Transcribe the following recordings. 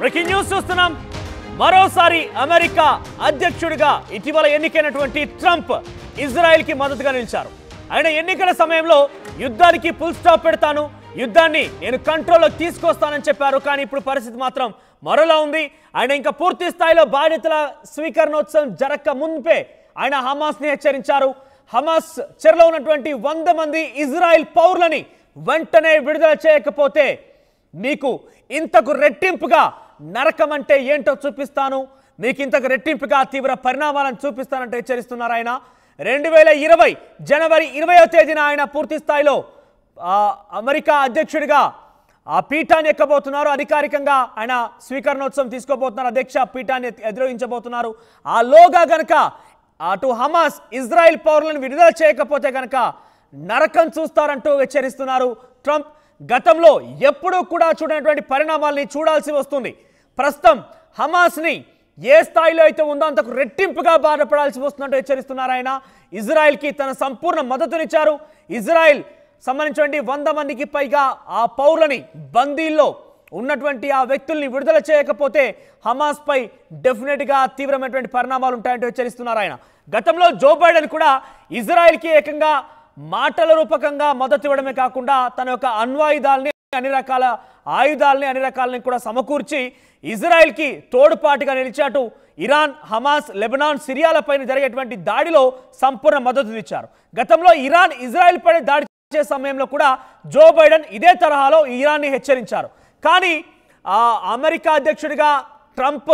Breaking news చూస్తున్నాం. మరోసారి America అధ్యక్షుడిగా ఇటీవల ఎన్నికైనటువంటి ట్రంప్ ఇజ్రాయెల్ కి మద్దతుగా నిలిచారు. ఆయన ఎన్నికల సమయంలో యుద్ధానికి ఫుల్ స్టాప్ పెడతాను, యుద్ధాన్ని నేను కంట్రోల్లోకి తీసుకొస్తానని చెప్పారు. కానీ ఇప్పుడు పరిస్థితి మాత్రం మరోలా ఉంది. ఆయన ఇంకా పూర్తి స్థాయిలో బాధ్యతల స్వీకరణోత్సవం జరగక మున్పే ఆయన హమాస్ ని హెచ్చరించారు. హమాస్ చెరలో ఉన్నటువంటి 100 మంది ఇజ్రాయెల్ పౌరులని వెంటనే విడుదల చేయకపోతే మీకు ఇంతకు రెట్టింపుగా నరకం అంటే ఏంటో చూపిస్తాను, మీకు ఇంతకు రెట్టింపుగా తీవ్ర పరిణామాలను చూపిస్తానంటే హెచ్చరిస్తున్నారు ఆయన. 2020 జనవరి 20వ తేదీన ఆయన పూర్తి స్థాయిలో అమెరికా అధ్యక్షుడిగా ఆ పీఠాన్ని ఎక్కబోతున్నారు. అధికారికంగా ఆయన స్వీకరణోత్సవం తీసుకోబోతున్నారు. అధ్యక్ష పీఠాన్ని అధిరోహించబోతున్నారు. ఆ లోగా గనక అటు హమాస్ ఇజ్రాయెల్ పౌరులను విడుదల చేయకపోతే గనక నరకం చూస్తారంటూ హెచ్చరిస్తున్నారు ట్రంప్. గతంలో ఎప్పుడూ కూడా చూడనటువంటి పరిణామాల్ని చూడాల్సి వస్తుంది. ప్రస్తుతం హమాస్ని ఏ స్థాయిలో అయితే ఉందో అంతకు రెట్టింపుగా బాధపడాల్సి వస్తుందంటూ హెచ్చరిస్తున్నారు ఆయన. ఇజ్రాయెల్కి తన సంపూర్ణ మద్దతునిచ్చారు. ఇజ్రాయెల్ సంబంధించినటువంటి 100 మందికి పైగా ఆ పౌరులని బందీల్లో ఉన్నటువంటి ఆ వ్యక్తుల్ని విడుదల చేయకపోతే హమాస్ పై డెఫినెట్గా తీవ్రమైనటువంటి పరిణామాలు ఉంటాయంటూ హెచ్చరిస్తున్నారు ఆయన. గతంలో జో బైడెన్ కూడా ఇజ్రాయెల్కి ఏకంగా మాటల రూపకంగా మద్దతు ఇవ్వడమే కాకుండా తన యొక్క అణ్వాయుధాలని అన్ని రకాల ఆయుధాలని అన్ని రకాలని కూడా సమకూర్చి ఇజ్రాయెల్కి తోడుపాటుగా నిలిచాటు ఇరాన్, హమాస్, లెబనాన్, సిరియాలపైన జరిగేటువంటి దాడిలో సంపూర్ణ మద్దతు ఇచ్చారు. గతంలో ఇరాన్ ఇజ్రాయెల్ పై దాడి చేసే సమయంలో కూడా జో బైడెన్ ఇదే తరహాలో ఇరాన్ని హెచ్చరించారు. కానీ అమెరికా అధ్యక్షుడిగా ట్రంప్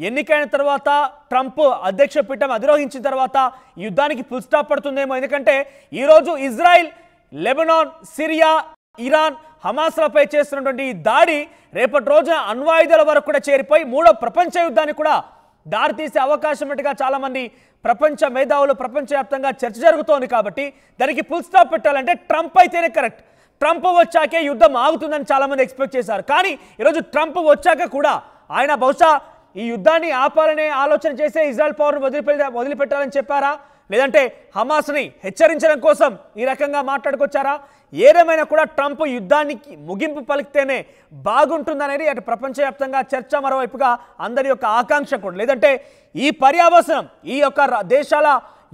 ఎన్నికైన తర్వాత, ట్రంప్ అధ్యక్ష పీఠం అధిరోహించిన తర్వాత యుద్ధానికి ఫుల్ స్టాప్ పడుతుందేమో. ఎందుకంటే ఈరోజు ఇజ్రాయెల్, లెబనాన్, సిరియా, ఇరాన్, హమాస్లపై చేస్తున్నటువంటి ఈ దాడి రేపటి రోజున అణ్వాయుధాల వరకు కూడా చేరిపోయి 3వ ప్రపంచ యుద్ధానికి కూడా దారితీసే అవకాశం ఉన్నట్టుగా చాలామంది ప్రపంచ మేధావులు ప్రపంచవ్యాప్తంగా చర్చ జరుగుతోంది. కాబట్టి దానికి ఫుల్ స్టాప్ పెట్టాలంటే ట్రంప్ అయితేనే కరెక్ట్. ట్రంప్ వచ్చాకే యుద్ధం ఆగుతుందని చాలామంది ఎక్స్పెక్ట్ చేశారు. కానీ ఈరోజు ట్రంప్ వచ్చాక కూడా ఆయన బహుశా ఈ యుద్ధాన్ని ఆపాలనే ఆలోచన చేసే ఇజ్రాయెల్ పౌరును వదిలిపెట్టాలని చెప్పారా, లేదంటే హమాస్ని హెచ్చరించడం కోసం ఈ రకంగా మాట్లాడుకొచ్చారా? ఏదేమైనా కూడా ట్రంప్ యుద్ధానికి ముగింపు పలికితేనే బాగుంటుందనేది అటు ప్రపంచవ్యాప్తంగా చర్చ, మరోవైపుగా అందరి యొక్క ఆకాంక్ష కూడా. లేదంటే ఈ పర్యావసనం, ఈ యొక్క దేశాల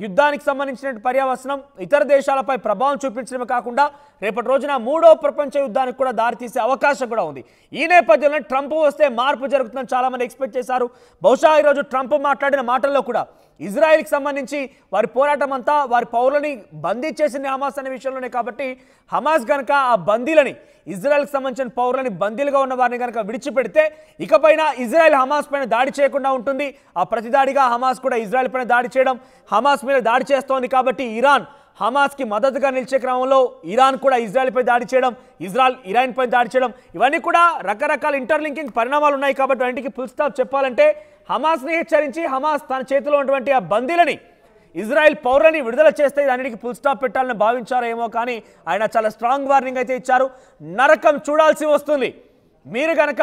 యుద్ధానికి సంబంధించిన పర్యావసనం ఇతర దేశాలపై ప్రభావం చూపించడమే కాకుండా రేపటి రోజున 3వ ప్రపంచ యుద్ధానికి కూడా దారితీసే అవకాశం కూడా ఉంది. ఈ నేపథ్యంలో ట్రంప్ వస్తే మార్పు జరుగుతుందని చాలామంది ఎక్స్పెక్ట్ చేశారు. బహుశా ఈరోజు ట్రంప్ మాట్లాడిన మాటల్లో కూడా ఇజ్రాయెల్కి సంబంధించి వారి పోరాటం అంతా వారి పౌరులని బందీ చేసింది హమాస్ అనే విషయంలోనే. కాబట్టి హమాస్ కనుక ఆ బందీలని, ఇజ్రాయెల్కి సంబంధించిన పౌరులని బందీలుగా ఉన్న వారిని కనుక విడిచిపెడితే ఇకపైన ఇజ్రాయెల్ హమాస్ పైన దాడి చేయకుండా ఉంటుంది. ఆ ప్రతిదాడిగా హమాస్ కూడా ఇజ్రాయెల్ పైన దాడి చేయడం, హమాస్ మీద దాడి చేస్తోంది. కాబట్టి ఇరాన్ హమాస్కి మద్దతుగా నిలిచే క్రమంలో ఇరాన్ కూడా ఇజ్రాయెల్పై దాడి చేయడం, ఇజ్రాయెల్ ఇరాన్పై దాడి చేయడం, ఇవన్నీ కూడా రకరకాల ఇంటర్లింకింగ్ పరిణామాలు ఉన్నాయి. కాబట్టి వాటికి ఫుల్ స్టాప్ చెప్పాలంటే హమాస్ని హెచ్చరించి హమాస్ తన చేతిలో ఉన్నటువంటి ఆ బందీలని, ఇజ్రాయెల్ పౌరులని విడుదల చేస్తే దానికి ఫుల్ స్టాప్ పెట్టాలని భావించారేమో. కానీ ఆయన చాలా స్ట్రాంగ్ వార్నింగ్ అయితే ఇచ్చారు. నరకం చూడాల్సి వస్తుంది, మీరు కనుక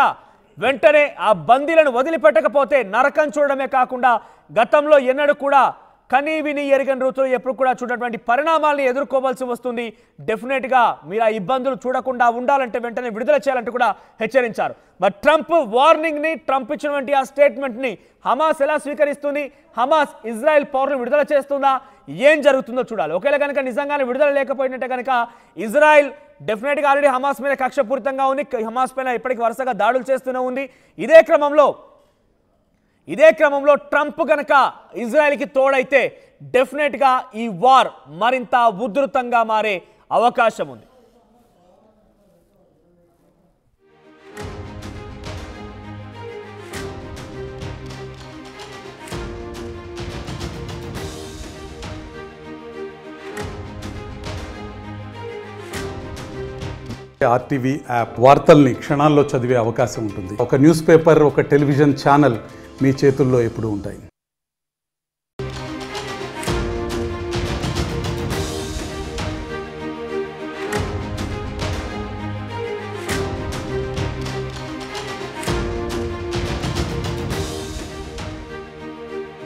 వెంటనే ఆ బందీలను వదిలిపెట్టకపోతే నరకం చూడడమే కాకుండా గతంలో ఎన్నడూ కూడా కనీ విని ఎరగని ఋతులు ఎప్పుడు కూడా చూడటువంటి పరిణామాలను ఎదుర్కోవాల్సి వస్తుంది. డెఫినెట్గా మీరు ఆ ఇబ్బందులు చూడకుండా ఉండాలంటే వెంటనే విడుదల చేయాలంటూ కూడా హెచ్చరించారు. మరి ట్రంప్ వార్నింగ్ని, ట్రంప్ ఇచ్చినటువంటి ఆ స్టేట్మెంట్ని హమాస్ ఎలా స్వీకరిస్తుంది? హమాస్ ఇజ్రాయెల్ పౌరులను విడుదల చేస్తుందా? ఏం జరుగుతుందో చూడాలి. ఒకవేళ కనుక నిజంగానే విడుదల లేకపోయినట్టే కనుక ఇజ్రాయెల్ డెఫినెట్గా ఆల్రెడీ హమాస్ మీద కక్షపూరితంగా ఉంది. హమాస్ పైన ఇప్పటికీ వరుసగా దాడులు చేస్తూనే ఉంది. ఇదే క్రమంలో ట్రంప్ కనుక ఇజ్రాయెల్కి తోడైతే డెఫినెట్గా ఈ వార్ మరింత ఉధృతంగా మారే అవకాశం ఉంది. ఆర్టీవీ యాప్ వార్తల్ని క్షణాల్లో చదివే అవకాశం ఉంటుంది. ఒక న్యూస్ పేపర్, ఒక టెలివిజన్ ఛానల్ మీ చేతుల్లో ఎప్పుడూ ఉంటాయి.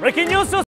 Breaking news